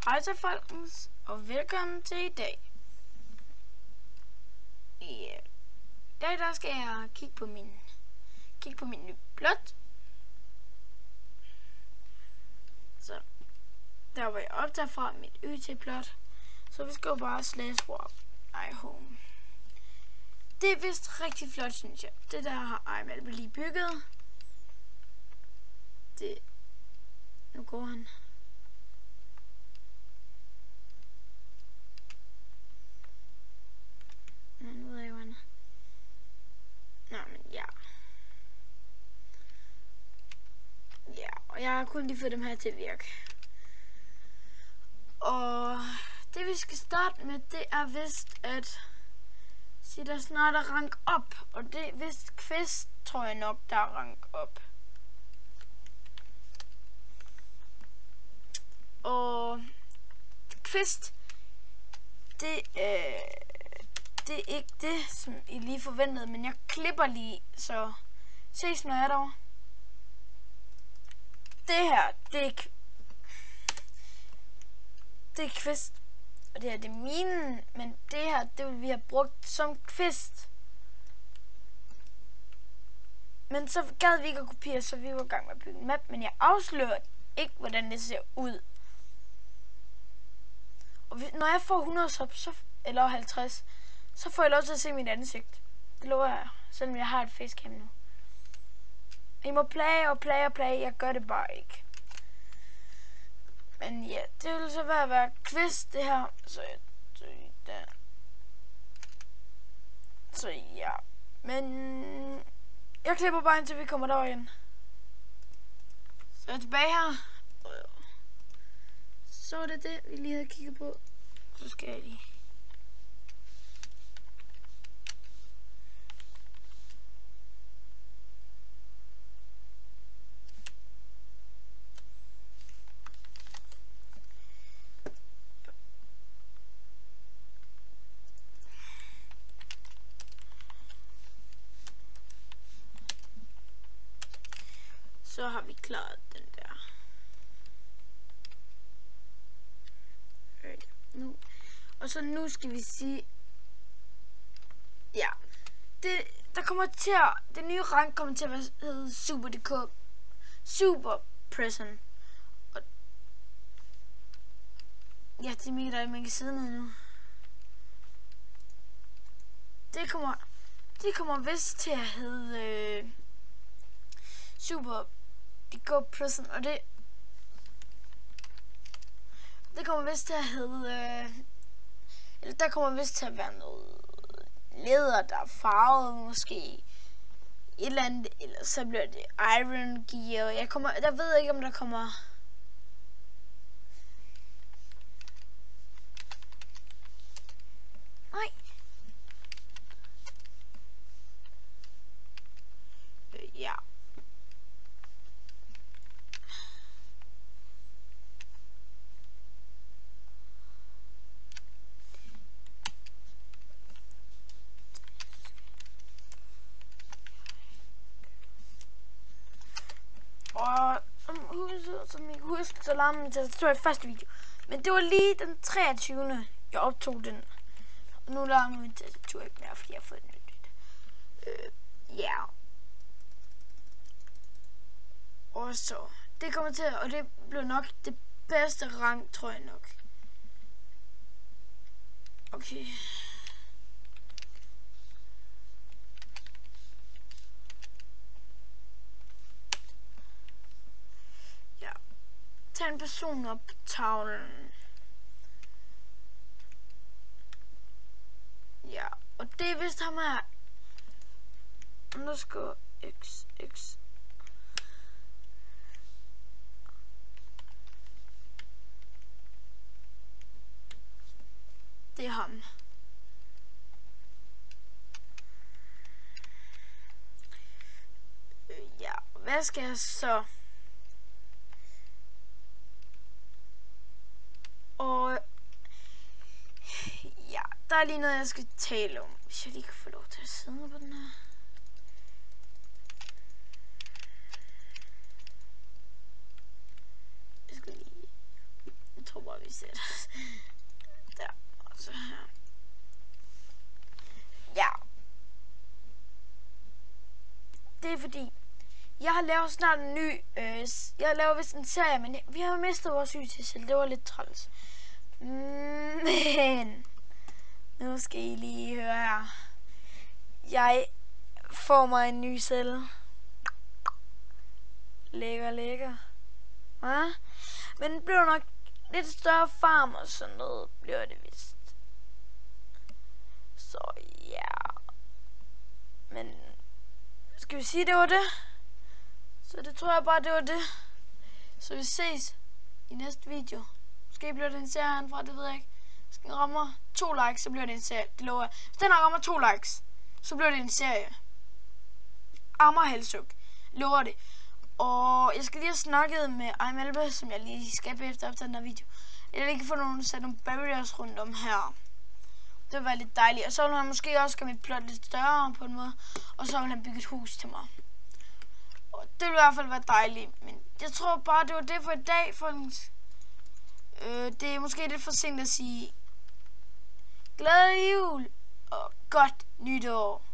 Hej så folkens, og velkommen til i dag. I dag der skal jeg kigge på min nye plot. Så der var jeg optaget fra mit YT-plot. Så vi skal jo bare /swap iHome. Det er vist rigtig flot, synes jeg. Det der har iMalve lige bygget. Det... Nu går han. Nu ved jeg jo han. Nå, men ja. Ja, og jeg har kun lige fået dem her til at virke. Og det vi skal starte med, det er vist at sige, der snart er rank op. Og det er vist quest, tror jeg nok, der er rank op. Og quest, det er ikke det, som I lige forventede, men jeg klipper lige, så ses når jeg er derovre. Det her, det er quest, og det her, det er minen, men det her, det vil vi have brugt som quest. Men så gad vi ikke at kopiere, så vi var i gang med at bygge en map, men jeg afslører ikke, hvordan det ser ud. Og når jeg får 100 subs, eller 50, så får jeg lov til at se mit ansigt. Det lover jeg, selvom jeg har et facecam nu. I må plage, jeg gør det bare ikke. Men ja, det vil så være quest det her. Så ja, men jeg klipper bare indtil vi kommer derover igen. Så er jeg tilbage her. Så er det vi lige havde kigget på. Så skal jeg lige. Så har vi klaret den der. Nu. Og så nu skal vi sige, ja, det nye rank kommer til at hedde Super.dk, Super Prison. Og ja, det er mega dejligt, man kan sidde ned nu. Det kommer vist til at hedde Super.dk Prison, og det kommer vist til at hedde, eller der kommer vist til at være noget læder, der er farvet måske et eller andet, eller så bliver det Iron Gear. Jeg ved ikke, om der kommer. Nej. Ja. Og som I husker, så lavede til at stå i første video. Men det var lige den 23. jeg optog den. Og nu lader jeg min tastatur ikke mere, fordi jeg har fået et nyt. Ja. Og så, det kommer til, og det bliver nok det bedste rang, tror jeg nok. Okay. Ja. Tag en person op på tavlen. Ja, og det er vist ham her. Underscore XX. Det er ham. Ja, hvad skal jeg så? Og ja, der er lige noget, jeg skal tale om. Hvis jeg lige kan få lov til at sidde på den her. Jeg skal lige Jeg tror bare, vi ser det. Der, og så her. Ja. Det er fordi, jeg har lavet snart en ny, jeg laver vist en serie, men vi har mistet vores YT-selv. Det var lidt træls. Men nu skal I lige høre her. Jeg får mig en ny celle. Lækker. Ja? Men det bliver nok lidt større farm og sådan noget, bliver det vist. Så ja. Men skal vi sige, det var det? Så det tror jeg bare, det var det. Så vi ses i næste video. Måske bliver det en serie herfra, det ved jeg ikke. Hvis den rammer 2 likes, så bliver det en serie. Det lover jeg. Hvis den rammer 2 likes, så bliver det en serie. Amagerhælsuk. Lover det. Og jeg skal lige have snakket med Imelbe, som jeg lige skal efter den her video. Jeg vil ikke få sat nogle barriers rundt om her. Det vil være lidt dejligt. Og så vil han måske også gøre mit plot lidt større på en måde. Og så vil han bygge et hus til mig. Og det vil i hvert fald være dejligt. Men jeg tror bare, det var det for i dag, folkens. Det er måske lidt for sent at sige glædelig jul og godt nytår.